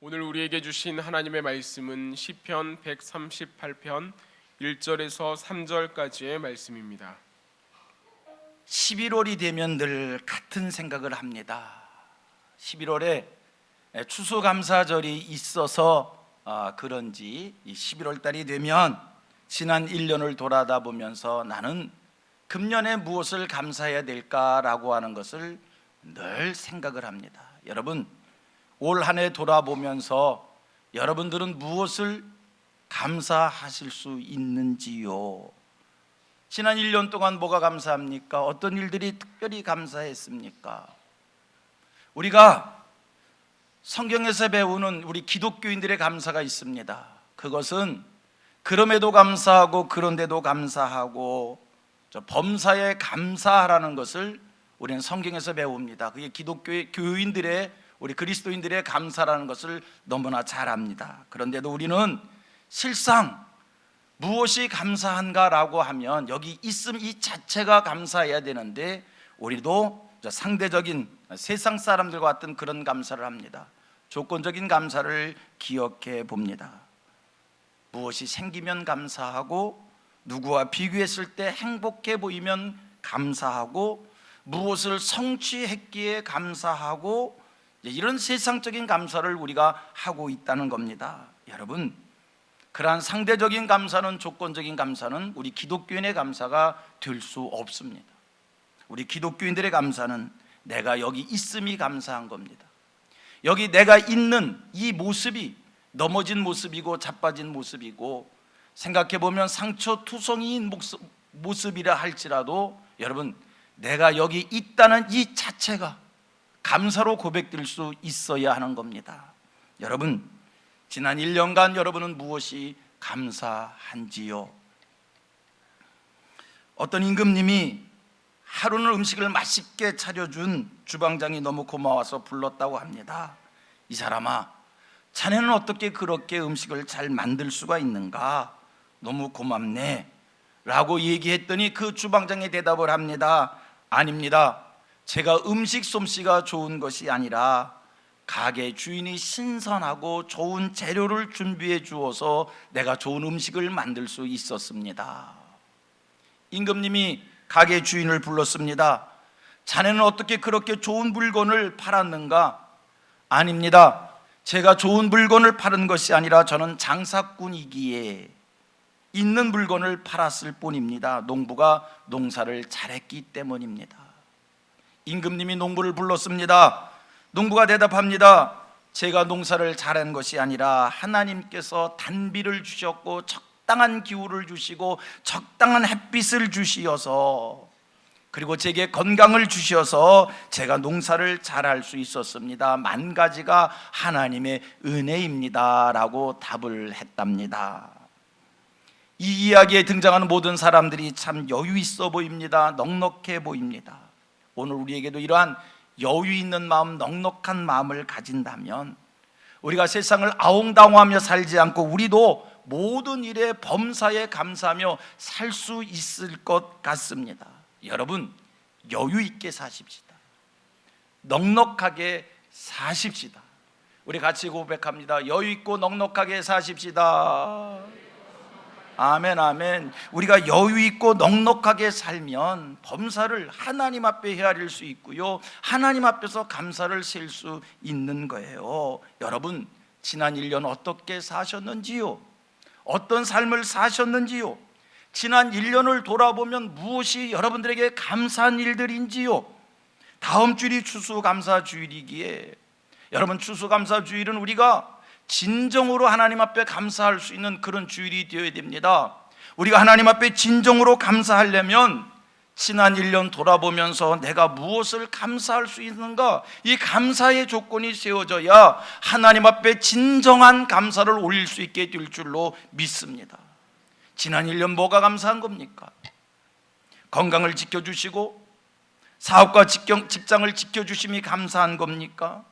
오늘 우리에게 주신 하나님의 말씀은 시편 138편 1절에서 3절까지의 말씀입니다. 11월이 되면 늘 같은 생각을 합니다. 11월에 추수감사절이 있어서 그런지 이 11월 달이 되면 지난 1년을 돌아다 보면서 나는 금년에 무엇을 감사해야 될까라고 하는 것을 늘 생각을 합니다. 여러분, 올 한 해 돌아보면서 여러분들은 무엇을 감사하실 수 있는지요? 지난 1년 동안 뭐가 감사합니까? 어떤 일들이 특별히 감사했습니까? 우리가 성경에서 배우는 우리 기독교인들의 감사가 있습니다. 그것은 그럼에도 감사하고 그런데도 감사하고 범사에 감사하라는 것을 우리는 성경에서 배웁니다. 그게 기독교의 교인들의 우리 그리스도인들의 감사라는 것을 너무나 잘 압니다. 그런데도 우리는 실상 무엇이 감사한가라고 하면 여기 있음 이 자체가 감사해야 되는데 우리도 상대적인 세상 사람들과 같은 그런 감사를 합니다. 조건적인 감사를 기억해 봅니다. 무엇이 생기면 감사하고 누구와 비교했을 때 행복해 보이면 감사하고 무엇을 성취했기에 감사하고 이런 세상적인 감사를 우리가 하고 있다는 겁니다. 여러분, 그러한 상대적인 감사는 조건적인 감사는 우리 기독교인의 감사가 될 수 없습니다. 우리 기독교인들의 감사는 내가 여기 있음이 감사한 겁니다. 여기 내가 있는 이 모습이 넘어진 모습이고 자빠진 모습이고 생각해보면 상처투성이인 모습이라 할지라도 여러분, 내가 여기 있다는 이 자체가 감사로 고백될 수 있어야 하는 겁니다. 여러분, 지난 1년간 여러분은 무엇이 감사한지요? 어떤 임금님이 하루는 음식을 맛있게 차려준 주방장이 너무 고마워서 불렀다고 합니다. 이 사람아, 자네는 어떻게 그렇게 음식을 잘 만들 수가 있는가? 너무 고맙네 라고 얘기했더니 그 주방장이 대답을 합니다. 아닙니다. 제가 음식 솜씨가 좋은 것이 아니라 가게 주인이 신선하고 좋은 재료를 준비해 주어서 내가 좋은 음식을 만들 수 있었습니다. 임금님이 가게 주인을 불렀습니다. 자네는 어떻게 그렇게 좋은 물건을 팔았는가? 아닙니다. 제가 좋은 물건을 파는 것이 아니라 저는 장사꾼이기에 있는 물건을 팔았을 뿐입니다. 농부가 농사를 잘했기 때문입니다. 임금님이 농부를 불렀습니다. 농부가 대답합니다. 제가 농사를 잘한 것이 아니라 하나님께서 단비를 주셨고 적당한 기후를 주시고 적당한 햇빛을 주시어서 그리고 제게 건강을 주셔서 제가 농사를 잘할 수 있었습니다. 만 가지가 하나님의 은혜입니다 라고 답을 했답니다. 이 이야기에 등장하는 모든 사람들이 참 여유 있어 보입니다. 넉넉해 보입니다. 오늘 우리에게도 이러한 여유 있는 마음, 넉넉한 마음을 가진다면 우리가 세상을 아웅다웅하며 살지 않고 우리도 모든 일에 범사에 감사하며 살 수 있을 것 같습니다. 여러분, 여유 있게 사십시다. 넉넉하게 사십시다. 우리 같이 고백합니다. 여유 있고 넉넉하게 사십시다. 아멘, 아멘. 우리가 여유 있고 넉넉하게 살면 범사를 하나님 앞에 헤아릴 수 있고요, 하나님 앞에서 감사를 셀 수 있는 거예요. 여러분, 지난 1년 어떻게 사셨는지요? 어떤 삶을 사셨는지요? 지난 1년을 돌아보면 무엇이 여러분들에게 감사한 일들인지요? 다음 주일이 추수감사주일이기에 여러분, 추수감사주일은 우리가 진정으로 하나님 앞에 감사할 수 있는 그런 주일이 되어야 됩니다. 우리가 하나님 앞에 진정으로 감사하려면 지난 1년 돌아보면서 내가 무엇을 감사할 수 있는가, 이 감사의 조건이 세워져야 하나님 앞에 진정한 감사를 올릴 수 있게 될 줄로 믿습니다. 지난 1년 뭐가 감사한 겁니까? 건강을 지켜주시고 사업과 직장을 지켜주심이 감사한 겁니까?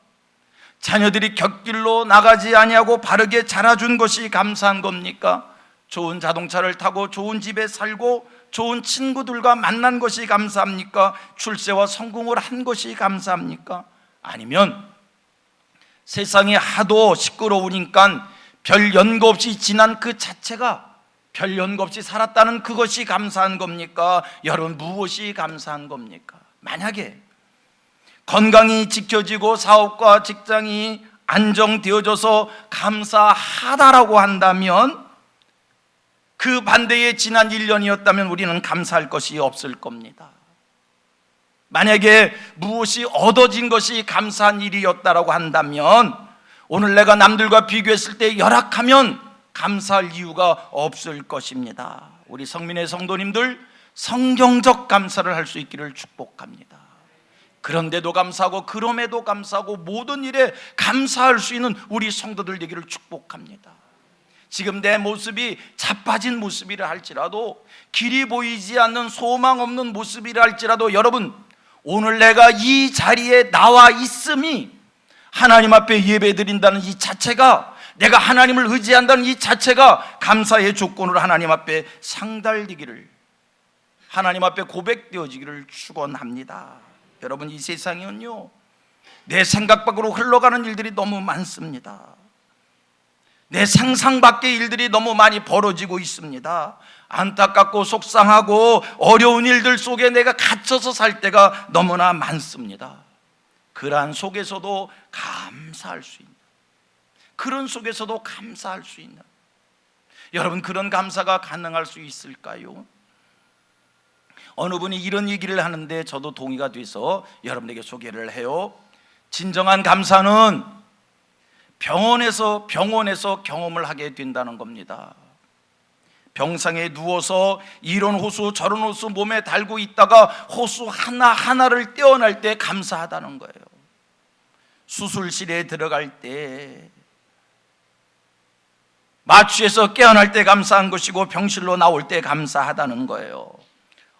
자녀들이 곁길로 나가지 아니하고 바르게 자라준 것이 감사한 겁니까? 좋은 자동차를 타고 좋은 집에 살고 좋은 친구들과 만난 것이 감사합니까? 출세와 성공을 한 것이 감사합니까? 아니면 세상이 하도 시끄러우니까 별 연고 없이 지난 그 자체가, 별 연고 없이 살았다는 그것이 감사한 겁니까? 여러분, 무엇이 감사한 겁니까? 만약에 건강이 지켜지고 사업과 직장이 안정되어져서 감사하다라고 한다면, 그 반대의 지난 1년이었다면 우리는 감사할 것이 없을 겁니다. 만약에 무엇이 얻어진 것이 감사한 일이었다라고 한다면, 오늘 내가 남들과 비교했을 때 열악하면 감사할 이유가 없을 것입니다. 우리 성민의 성도님들, 성경적 감사를 할 수 있기를 축복합니다. 그런데도 감사하고 그럼에도 감사하고 모든 일에 감사할 수 있는 우리 성도들 되기를 축복합니다. 지금 내 모습이 자빠진 모습이라 할지라도, 길이 보이지 않는 소망 없는 모습이라 할지라도, 여러분, 오늘 내가 이 자리에 나와 있음이, 하나님 앞에 예배 드린다는 이 자체가, 내가 하나님을 의지한다는 이 자체가 감사의 조건으로 하나님 앞에 상달되기를, 하나님 앞에 고백되어지기를 축원합니다. 여러분, 이 세상은요, 내 생각 밖으로 흘러가는 일들이 너무 많습니다. 내 상상 밖의 일들이 너무 많이 벌어지고 있습니다. 안타깝고 속상하고 어려운 일들 속에 내가 갇혀서 살 때가 너무나 많습니다. 그러한 속에서도 감사할 수 있는, 그런 속에서도 감사할 수 있는, 여러분, 그런 감사가 가능할 수 있을까요? 어느 분이 이런 얘기를 하는데 저도 동의가 돼서 여러분에게 소개를 해요. 진정한 감사는 병원에서 경험을 하게 된다는 겁니다. 병상에 누워서 이런 호수 저런 호수 몸에 달고 있다가 호수 하나하나를 떼어낼 때 감사하다는 거예요. 수술실에 들어갈 때, 마취해서 깨어날 때 감사한 것이고, 병실로 나올 때 감사하다는 거예요.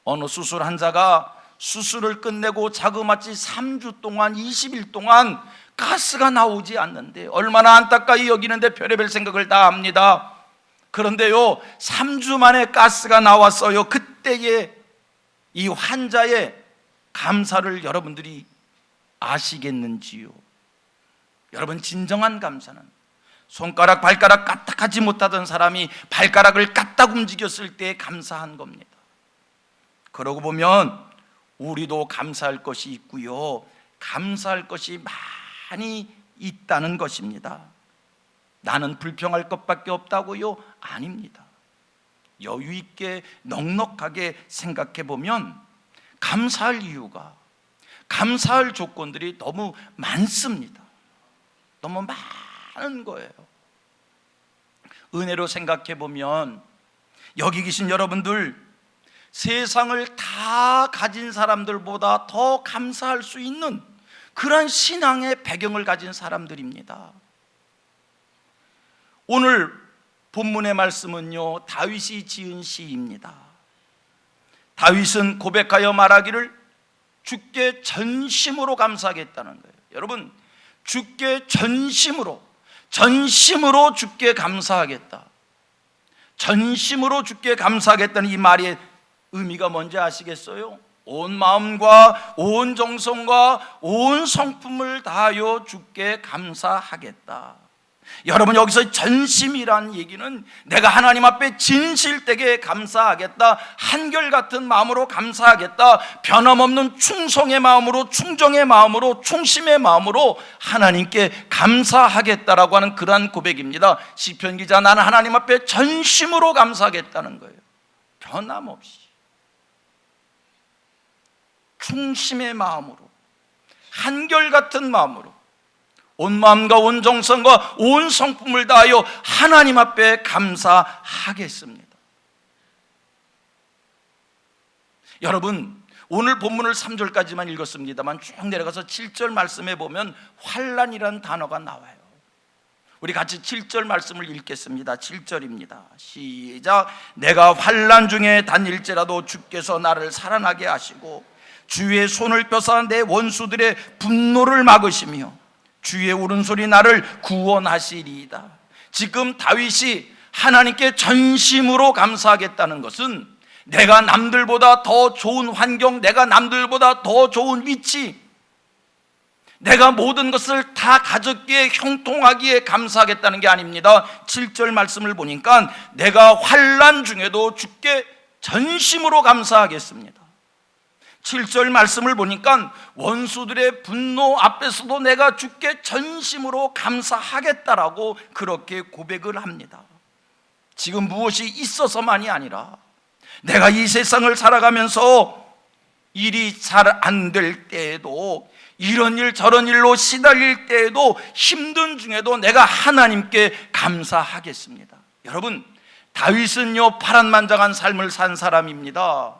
어느 수술 환자가 수술을 끝내고 자그마치 3주 동안, 20일 동안 가스가 나오지 않는데 얼마나 안타까이 여기는데 별의별 생각을 다 합니다. 그런데요, 3주 만에 가스가 나왔어요. 그때의 이 환자의 감사를 여러분들이 아시겠는지요? 여러분, 진정한 감사는 손가락 발가락 까딱하지 못하던 사람이 발가락을 까딱 움직였을 때 감사한 겁니다. 그러고 보면 우리도 감사할 것이 있고요, 감사할 것이 많이 있다는 것입니다. 나는 불평할 것밖에 없다고요? 아닙니다. 여유 있게 넉넉하게 생각해 보면 감사할 이유가, 감사할 조건들이 너무 많습니다. 너무 많은 거예요. 은혜로 생각해 보면 여기 계신 여러분들, 세상을 다 가진 사람들보다 더 감사할 수 있는 그런 신앙의 배경을 가진 사람들입니다. 오늘 본문의 말씀은요, 다윗이 지은 시입니다. 다윗은 고백하여 말하기를 주께 전심으로 감사하겠다는 거예요. 여러분, 주께 전심으로 주께 감사하겠다, 전심으로 주께 감사하겠다는 이 말의 의미가 뭔지 아시겠어요? 온 마음과 온 정성과 온 성품을 다하여 주께 감사하겠다. 여러분, 여기서 전심이란 얘기는 내가 하나님 앞에 진실되게 감사하겠다, 한결같은 마음으로 감사하겠다, 변함없는 충성의 마음으로, 충정의 마음으로, 충심의 마음으로 하나님께 감사하겠다라고 하는 그러한 고백입니다. 시편 기자, 나는 하나님 앞에 전심으로 감사하겠다는 거예요. 변함없이 충심의 마음으로, 한결같은 마음으로, 온 마음과 온 정성과 온 성품을 다하여 하나님 앞에 감사하겠습니다. 여러분, 오늘 본문을 3절까지만 읽었습니다만 쭉 내려가서 7절 말씀에 보면 환난이라는 단어가 나와요. 우리 같이 7절 말씀을 읽겠습니다. 7절입니다. 시작. 내가 환난 중에 다닐지라도 주께서 나를 살아나게 하시고 주의 손을 펴사 내 원수들의 분노를 막으시며 주의 울음소리 나를 구원하시리이다. 지금 다윗이 하나님께 전심으로 감사하겠다는 것은 내가 남들보다 더 좋은 환경, 내가 남들보다 더 좋은 위치, 내가 모든 것을 다 가졌기에 형통하기에 감사하겠다는 게 아닙니다. 7절 말씀을 보니까 내가 환난 중에도 주께 전심으로 감사하겠습니다. 7절 말씀을 보니까 원수들의 분노 앞에서도 내가 주께 전심으로 감사하겠다라고 그렇게 고백을 합니다. 지금 무엇이 있어서만이 아니라 내가 이 세상을 살아가면서 일이 잘 안 될 때에도, 이런 일 저런 일로 시달릴 때에도, 힘든 중에도 내가 하나님께 감사하겠습니다. 여러분, 다윗은요 파란만장한 삶을 산 사람입니다.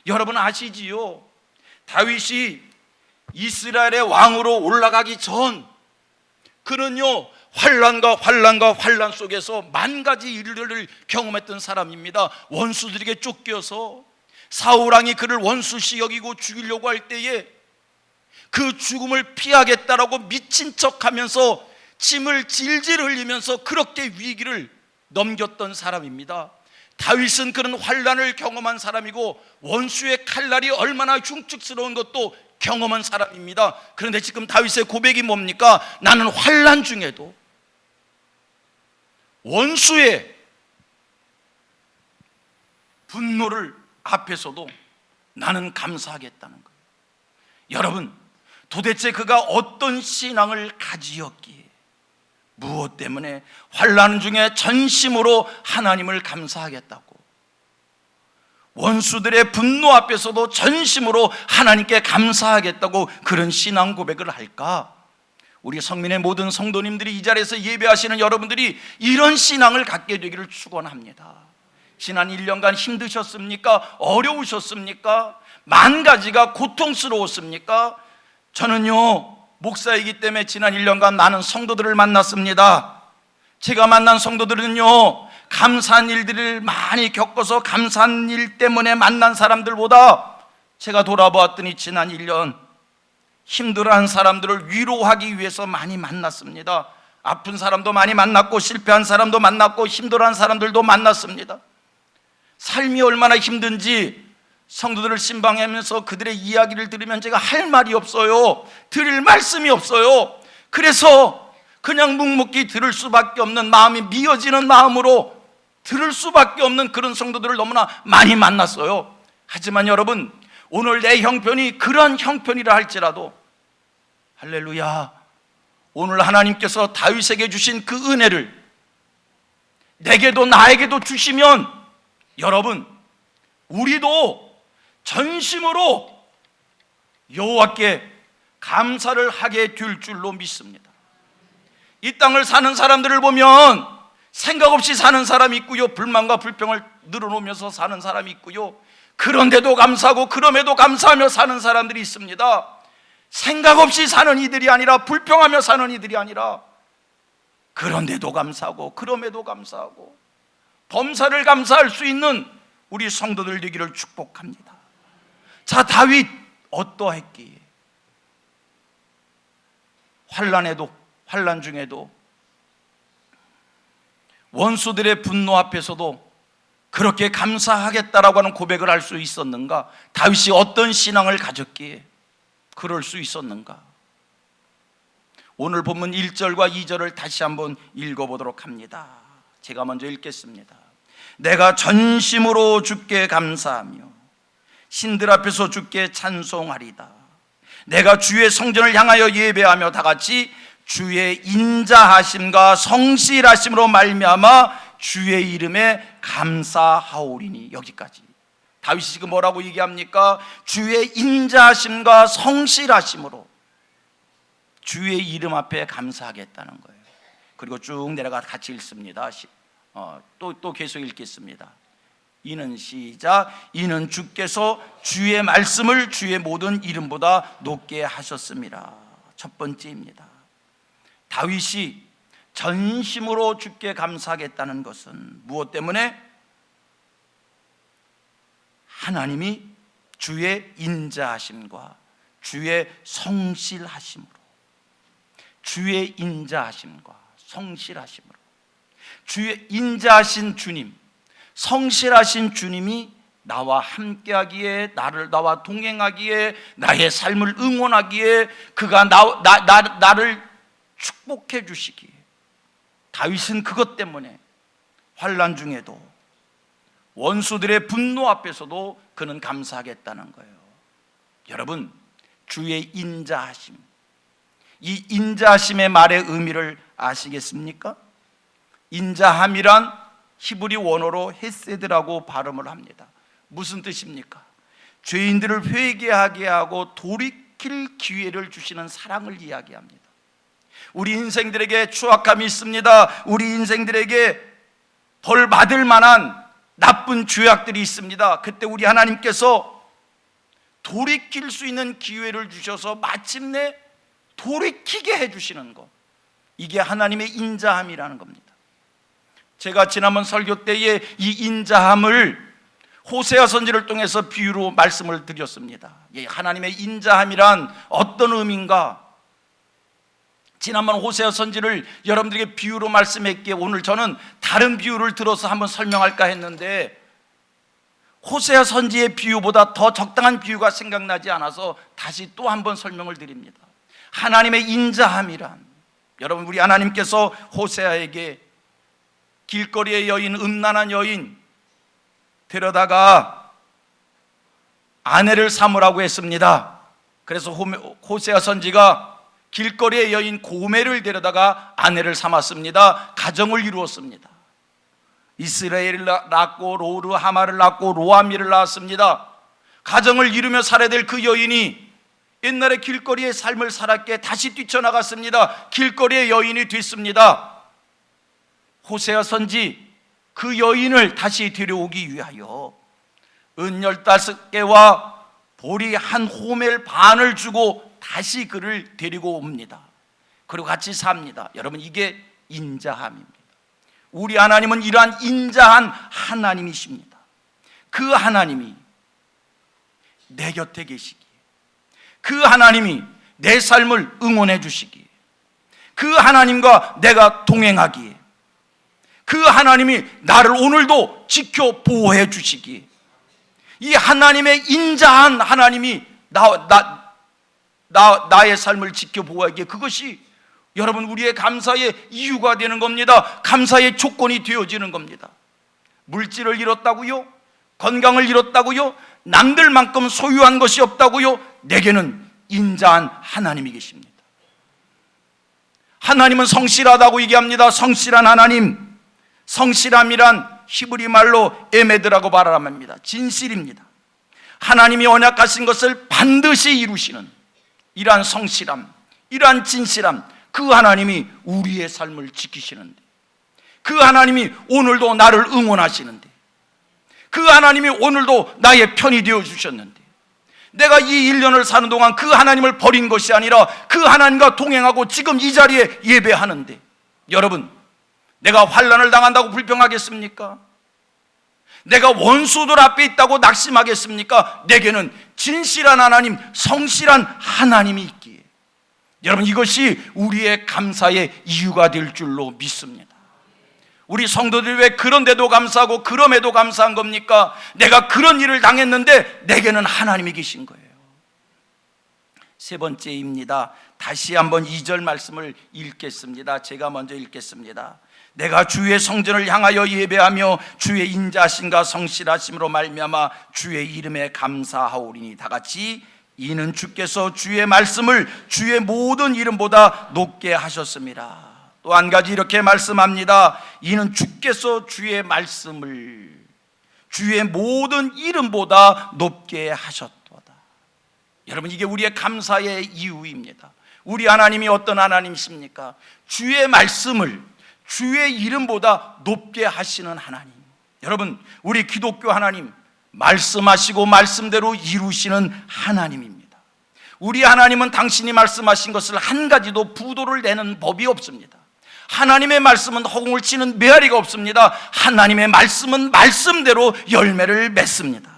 여러분 아시지요? 다윗이 이스라엘의 왕으로 올라가기 전 그는요 환난 속에서 만 가지 일들을 경험했던 사람입니다. 원수들에게 쫓겨서 사울왕이 그를 원수시 여기고 죽이려고 할 때에 그 죽음을 피하겠다라고 미친 척하면서 침을 질질 흘리면서 그렇게 위기를 넘겼던 사람입니다. 다윗은 그런 환난을 경험한 사람이고 원수의 칼날이 얼마나 흉측스러운 것도 경험한 사람입니다. 그런데 지금 다윗의 고백이 뭡니까? 나는 환난 중에도 원수의 분노를 앞에서도 나는 감사하겠다는 거예요. 여러분, 도대체 그가 어떤 신앙을 가지었기에, 무엇 때문에 환난 중에 전심으로 하나님을 감사하겠다고, 원수들의 분노 앞에서도 전심으로 하나님께 감사하겠다고 그런 신앙 고백을 할까? 우리 성민의 모든 성도님들이, 이 자리에서 예배하시는 여러분들이 이런 신앙을 갖게 되기를 축원합니다. 지난 1년간 힘드셨습니까? 어려우셨습니까? 만 가지가 고통스러웠습니까? 저는요 목사이기 때문에 지난 1년간 많은 성도들을 만났습니다. 제가 만난 성도들은요 감사한 일들을 많이 겪어서 감사한 일 때문에 만난 사람들보다, 제가 돌아보았더니 지난 1년 힘들어한 사람들을 위로하기 위해서 많이 만났습니다. 아픈 사람도 많이 만났고, 실패한 사람도 만났고, 힘들어한 사람들도 만났습니다. 삶이 얼마나 힘든지 성도들을 신방하면서 그들의 이야기를 들으면 제가 할 말이 없어요. 드릴 말씀이 없어요. 그래서 그냥 묵묵히 들을 수밖에 없는, 마음이 미어지는 마음으로 들을 수밖에 없는 그런 성도들을 너무나 많이 만났어요. 하지만 여러분, 오늘 내 형편이 그런 형편이라 할지라도 할렐루야, 오늘 하나님께서 다윗에게 주신 그 은혜를 내게도 나에게도 주시면 여러분, 우리도 전심으로 여호와께 감사를 하게 될 줄로 믿습니다. 이 땅을 사는 사람들을 보면 생각 없이 사는 사람이 있고요, 불만과 불평을 늘어놓으면서 사는 사람이 있고요, 그런데도 감사하고 그럼에도 감사하며 사는 사람들이 있습니다. 생각 없이 사는 이들이 아니라, 불평하며 사는 이들이 아니라, 그런데도 감사하고 그럼에도 감사하고 범사를 감사할 수 있는 우리 성도들 되기를 축복합니다. 자, 다윗 어떠했기에 환난 중에도 원수들의 분노 앞에서도 그렇게 감사하겠다라고 하는 고백을 할 수 있었는가? 다윗이 어떤 신앙을 가졌기에 그럴 수 있었는가? 오늘 본문 1절과 2절을 다시 한번 읽어보도록 합니다. 제가 먼저 읽겠습니다. 내가 전심으로 주께 감사하며 신들 앞에서 주께 찬송하리다. 내가 주의 성전을 향하여 예배하며 다같이 주의 인자하심과 성실하심으로 말미암아 주의 이름에 감사하오리니. 여기까지. 다윗이 지금 뭐라고 얘기합니까? 주의 인자하심과 성실하심으로 주의 이름 앞에 감사하겠다는 거예요. 그리고 쭉 내려가 같이 읽습니다. 또 계속 읽겠습니다. 이는 시작. 이는 주께서 주의 말씀을 주의 모든 이름보다 높게 하셨습니다. 첫 번째입니다. 다윗이 전심으로 주께 감사하겠다는 것은 무엇 때문에? 하나님이 주의 인자하심과 주의 성실하심으로, 주의 인자하심과 성실하심으로, 주의 인자하신 주님, 성실하신 주님이 나와 함께하기에, 나와 동행하기에, 나의 삶을 응원하기에, 그가 나를 축복해 주시기에, 다윗은 그것 때문에 환난 중에도 원수들의 분노 앞에서도 그는 감사하겠다는 거예요. 여러분, 주의 인자하심, 이 인자하심의 말의 의미를 아시겠습니까? 인자함이란 히브리 원어로 헤세드라고 발음을 합니다. 무슨 뜻입니까? 죄인들을 회개하게 하고 돌이킬 기회를 주시는 사랑을 이야기합니다. 우리 인생들에게 추악함이 있습니다. 우리 인생들에게 벌 받을 만한 나쁜 죄악들이 있습니다. 그때 우리 하나님께서 돌이킬 수 있는 기회를 주셔서 마침내 돌이키게 해주시는 것, 이게 하나님의 인자함이라는 겁니다. 제가 지난번 설교 때에 이 인자함을 호세아 선지를 통해서 비유로 말씀을 드렸습니다. 하나님의 인자함이란 어떤 의미인가? 지난번 호세아 선지를 여러분들에게 비유로 말씀했기에 오늘 저는 다른 비유를 들어서 한번 설명할까 했는데, 호세아 선지의 비유보다 더 적당한 비유가 생각나지 않아서 다시 또 한번 설명을 드립니다. 하나님의 인자함이란, 여러분, 우리 하나님께서 호세아에게 길거리의 여인, 음란한 여인 데려다가 아내를 삼으라고 했습니다. 그래서 호세아 선지가 길거리의 여인 고멜을 데려다가 아내를 삼았습니다. 가정을 이루었습니다. 이스라엘을 낳고 로르하마를 낳고 로아미를 낳았습니다. 가정을 이루며 살아야 될 그 여인이 옛날에 길거리의 삶을 살았기에 다시 뛰쳐나갔습니다. 길거리의 여인이 됐습니다. 호세아 선지 그 여인을 다시 데려오기 위하여 은 15개와 보리 한 호멜 반을 주고 다시 그를 데리고 옵니다. 그리고 같이 삽니다. 여러분, 이게 인자함입니다. 우리 하나님은 이러한 인자한 하나님이십니다. 그 하나님이 내 곁에 계시기에, 그 하나님이 내 삶을 응원해 주시기에, 그 하나님과 내가 동행하기에, 그 하나님이 나를 오늘도 지켜 보호해 주시기에, 이 하나님의 인자한 하나님이 나의 삶을 지켜 보호하기에, 그것이 여러분 우리의 감사의 이유가 되는 겁니다. 감사의 조건이 되어지는 겁니다. 물질을 잃었다고요? 건강을 잃었다고요? 남들만큼 소유한 것이 없다고요? 내게는 인자한 하나님이 계십니다. 하나님은 성실하다고 얘기합니다. 성실한 하나님. 성실함이란 히브리 말로 에메드라고 말합니다. 진실입니다. 하나님이 언약하신 것을 반드시 이루시는 이러한 성실함, 이러한 진실함, 그 하나님이 우리의 삶을 지키시는데, 그 하나님이 오늘도 나를 응원하시는데, 그 하나님이 오늘도 나의 편이 되어 주셨는데, 내가 이 1년을 사는 동안 그 하나님을 버린 것이 아니라 그 하나님과 동행하고 지금 이 자리에 예배하는데, 여러분, 내가 환난을 당한다고 불평하겠습니까? 내가 원수들 앞에 있다고 낙심하겠습니까? 내게는 진실한 하나님, 성실한 하나님이 있기에, 여러분, 이것이 우리의 감사의 이유가 될 줄로 믿습니다. 우리 성도들이 왜 그런데도 감사하고 그럼에도 감사한 겁니까? 내가 그런 일을 당했는데 내게는 하나님이 계신 거예요. 세 번째입니다. 다시 한번 2절 말씀을 읽겠습니다. 제가 먼저 읽겠습니다. 내가 주의 성전을 향하여 예배하며 주의 인자하심과 성실하심으로 말미암아 주의 이름에 감사하오리니, 다 같이, 이는 주께서 주의 말씀을 주의 모든 이름보다 높게 하셨습니다. 또 한 가지 이렇게 말씀합니다. 이는 주께서 주의 말씀을 주의 모든 이름보다 높게 하셨도다. 여러분, 이게 우리의 감사의 이유입니다. 우리 하나님이 어떤 하나님이십니까? 주의 말씀을 주의 이름보다 높게 하시는 하나님. 여러분, 우리 기독교 하나님, 말씀하시고 말씀대로 이루시는 하나님입니다. 우리 하나님은 당신이 말씀하신 것을 한 가지도 부도를 내는 법이 없습니다. 하나님의 말씀은 허공을 치는 메아리가 없습니다. 하나님의 말씀은 말씀대로 열매를 맺습니다.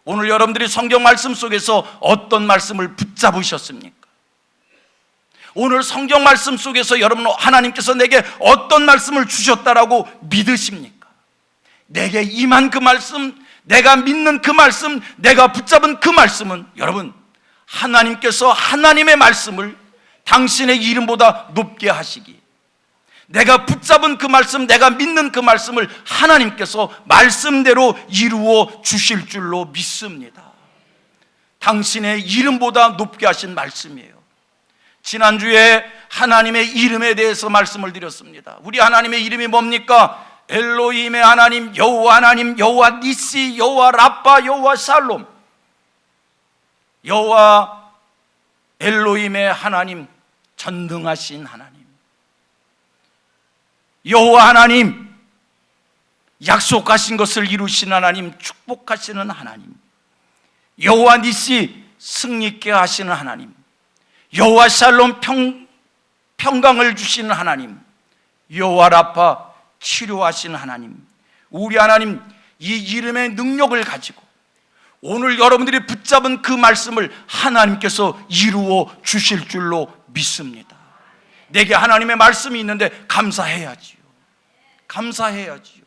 오늘 여러분들이 성경 말씀 속에서 어떤 말씀을 붙잡으셨습니까? 오늘 성경 말씀 속에서 여러분, 하나님께서 내게 어떤 말씀을 주셨다라고 믿으십니까? 내게 임한 그 말씀, 내가 믿는 그 말씀, 내가 붙잡은 그 말씀은 여러분, 하나님께서 하나님의 말씀을 당신의 이름보다 높게 하시기, 내가 붙잡은 그 말씀, 내가 믿는 그 말씀을 하나님께서 말씀대로 이루어 주실 줄로 믿습니다. 당신의 이름보다 높게 하신 말씀이에요. 지난주에 하나님의 이름에 대해서 말씀을 드렸습니다. 우리 하나님의 이름이 뭡니까? 엘로힘의 하나님, 여호와 하나님, 여호와 니시, 여호와 라파, 여호와 샬롬. 여호와 엘로힘의 하나님, 전능하신 하나님. 여호와 하나님, 약속하신 것을 이루신 하나님, 축복하시는 하나님. 여호와 니시, 승리케 하시는 하나님. 여호와 샬롬, 평강을 주시는 하나님. 여호와 라파, 치료하시는 하나님. 우리 하나님, 이 이름의 능력을 가지고 오늘 여러분들이 붙잡은 그 말씀을 하나님께서 이루어 주실 줄로 믿습니다. 내게 하나님의 말씀이 있는데 감사해야지요. 감사해야지요.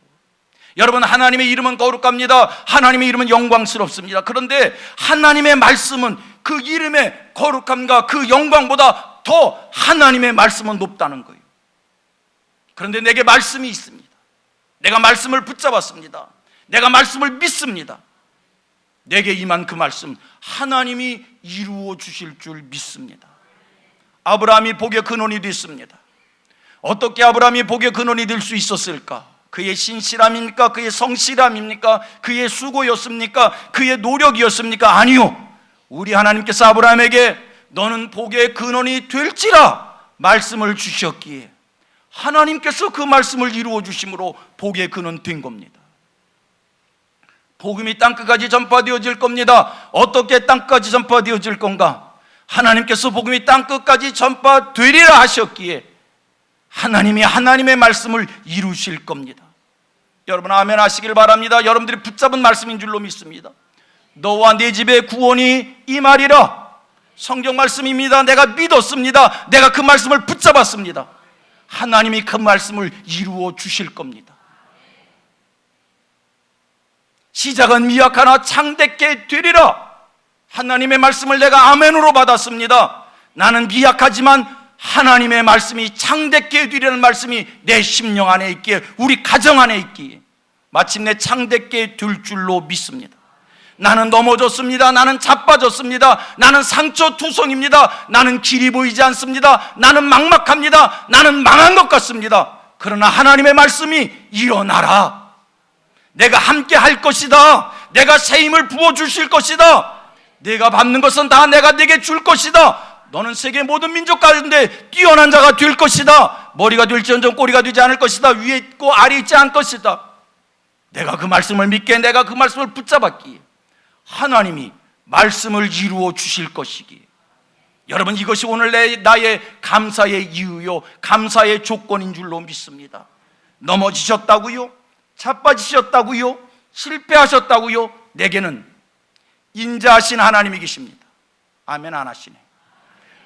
여러분, 하나님의 이름은 거룩합니다. 하나님의 이름은 영광스럽습니다. 그런데 하나님의 말씀은 그 이름의 거룩함과 그 영광보다 더 하나님의 말씀은 높다는 거예요. 그런데 내게 말씀이 있습니다. 내가 말씀을 붙잡았습니다. 내가 말씀을 믿습니다. 내게 임한 그 말씀 하나님이 이루어 주실 줄 믿습니다. 아브라함이 복의 근원이 됐습니다. 어떻게 아브라함이 복의 근원이 될 수 있었을까? 그의 신실함입니까? 그의 성실함입니까? 그의 수고였습니까? 그의 노력이었습니까? 아니요. 우리 하나님께서 아브라함에게 너는 복의 근원이 될지라 말씀을 주셨기에 하나님께서 그 말씀을 이루어 주심으로 복의 근원 된 겁니다. 복음이 땅끝까지 전파되어질 겁니다. 어떻게 땅끝까지 전파되어질 건가? 하나님께서 복음이 땅끝까지 전파되리라 하셨기에 하나님이 하나님의 말씀을 이루실 겁니다. 여러분 아멘 하시길 바랍니다. 여러분들이 붙잡은 말씀인 줄로 믿습니다. 너와 내 집에 구원이 임하리라. 성경 말씀입니다. 내가 믿었습니다. 내가 그 말씀을 붙잡았습니다. 하나님이 그 말씀을 이루어 주실 겁니다. 시작은 미약하나 창대케 되리라. 하나님의 말씀을 내가 아멘으로 받았습니다. 나는 미약하지만 하나님의 말씀이 창대케 되리라는 말씀이 내 심령 안에 있기에, 우리 가정 안에 있기에 마침내 창대케 될 줄로 믿습니다. 나는 넘어졌습니다. 나는 자빠졌습니다. 나는 상처투성입니다. 나는 길이 보이지 않습니다. 나는 막막합니다. 나는 망한 것 같습니다. 그러나 하나님의 말씀이 일어나라. 내가 함께 할 것이다. 내가 새 힘을 부어주실 것이다. 내가 밟는 것은 다 내가 네게 줄 것이다. 너는 세계 모든 민족 가운데 뛰어난 자가 될 것이다. 머리가 될지언정 꼬리가 되지 않을 것이다. 위에 있고 아래 있지 않을 것이다. 내가 그 말씀을 믿게, 내가 그 말씀을 붙잡았기에 하나님이 말씀을 이루어 주실 것이기에, 여러분 이것이 오늘 나의 감사의 이유요, 감사의 조건인 줄로 믿습니다. 넘어지셨다고요? 자빠지셨다고요? 실패하셨다고요? 내게는 인자하신 하나님이 계십니다. 아멘 안 하시네.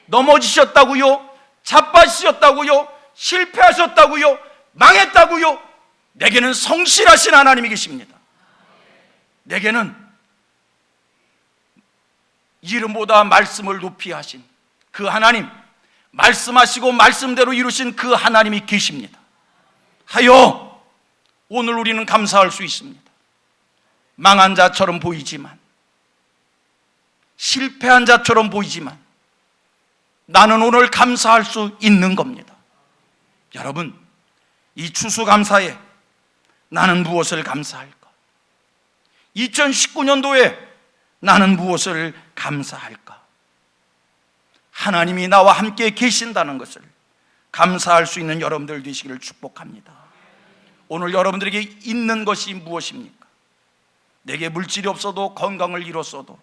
넘어지셨다고요? 자빠지셨다고요? 실패하셨다고요? 망했다고요? 내게는 성실하신 하나님이 계십니다. 내게는 이름보다 말씀을 높이 하신 그 하나님, 말씀하시고 말씀대로 이루신 그 하나님이 계십니다. 하여 오늘 우리는 감사할 수 있습니다. 망한 자처럼 보이지만, 실패한 자처럼 보이지만 나는 오늘 감사할 수 있는 겁니다. 여러분, 이 추수감사에 나는 무엇을 감사할까? 2019년도에 나는 무엇을 감사할까? 하나님이 나와 함께 계신다는 것을 감사할 수 있는 여러분들 되시기를 축복합니다. 오늘 여러분들에게 있는 것이 무엇입니까? 내게 물질이 없어도, 건강을 잃었어도,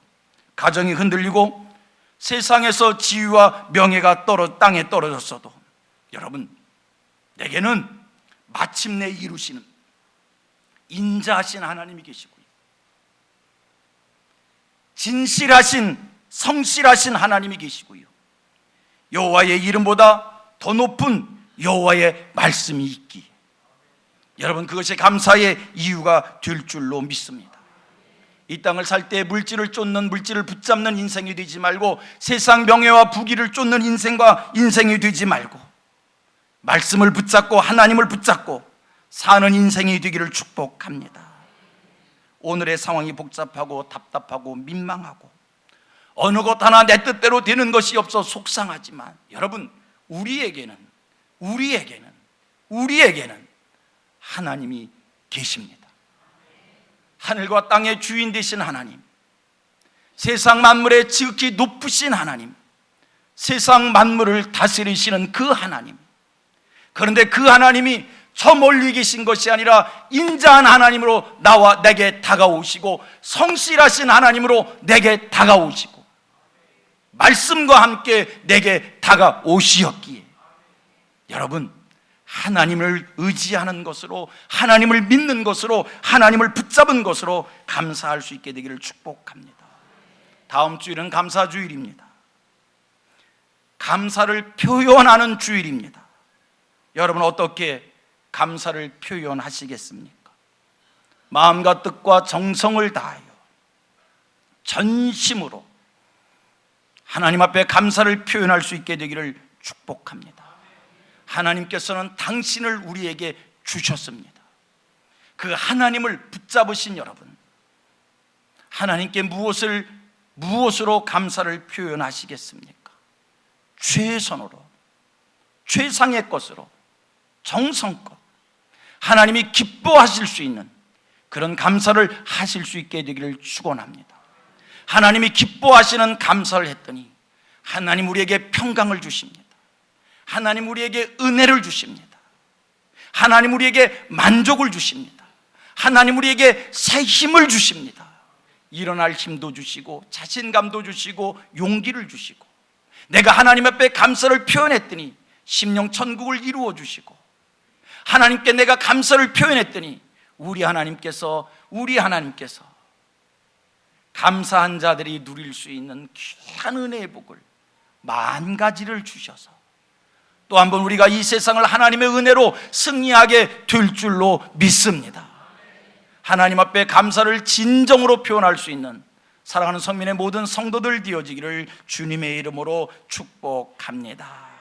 가정이 흔들리고 세상에서 지위와 명예가 땅에 떨어졌어도, 여러분 내게는 마침내 이루시는 인자하신 하나님이 계시고요, 진실하신 성실하신 하나님이 계시고요, 여호와의 이름보다 더 높은 여호와의 말씀이 있기에 여러분 그것이 감사의 이유가 될 줄로 믿습니다. 이 땅을 살 때 물질을 쫓는, 물질을 붙잡는 인생이 되지 말고, 세상 명예와 부귀를 쫓는 인생이 되지 말고, 말씀을 붙잡고 하나님을 붙잡고 사는 인생이 되기를 축복합니다. 오늘의 상황이 복잡하고 답답하고 민망하고 어느 것 하나 내 뜻대로 되는 것이 없어 속상하지만, 여러분, 우리에게는 하나님이 계십니다. 하늘과 땅의 주인 되신 하나님, 세상 만물의 지극히 높으신 하나님, 세상 만물을 다스리시는 그 하나님. 그런데 그 하나님이 저 멀리 계신 것이 아니라 인자한 하나님으로 내게 다가오시고, 성실하신 하나님으로 내게 다가오시고, 말씀과 함께 내게 다가오시었기에, 여러분, 하나님을 의지하는 것으로, 하나님을 믿는 것으로, 하나님을 붙잡은 것으로 감사할 수 있게 되기를 축복합니다. 다음 주일은 감사주일입니다. 감사를 표현하는 주일입니다. 여러분, 어떻게 감사를 표현하시겠습니까? 마음과 뜻과 정성을 다하여 전심으로 하나님 앞에 감사를 표현할 수 있게 되기를 축복합니다. 하나님께서는 당신을 우리에게 주셨습니다. 그 하나님을 붙잡으신 여러분, 하나님께 무엇으로 감사를 표현하시겠습니까? 최선으로, 최상의 것으로, 정성껏 하나님이 기뻐하실 수 있는 그런 감사를 하실 수 있게 되기를 축원합니다. 하나님이 기뻐하시는 감사를 했더니 하나님 우리에게 평강을 주십니다. 하나님 우리에게 은혜를 주십니다. 하나님 우리에게 만족을 주십니다. 하나님 우리에게 새 힘을 주십니다. 일어날 힘도 주시고, 자신감도 주시고, 용기를 주시고, 내가 하나님 앞에 감사를 표현했더니 심령 천국을 이루어 주시고, 하나님께 내가 감사를 표현했더니 우리 하나님께서 감사한 자들이 누릴 수 있는 귀한 은혜의 복을 만 가지를 주셔서 또 한 번 우리가 이 세상을 하나님의 은혜로 승리하게 될 줄로 믿습니다. 하나님 앞에 감사를 진정으로 표현할 수 있는 사랑하는 성민의 모든 성도들 되어지기를 주님의 이름으로 축복합니다.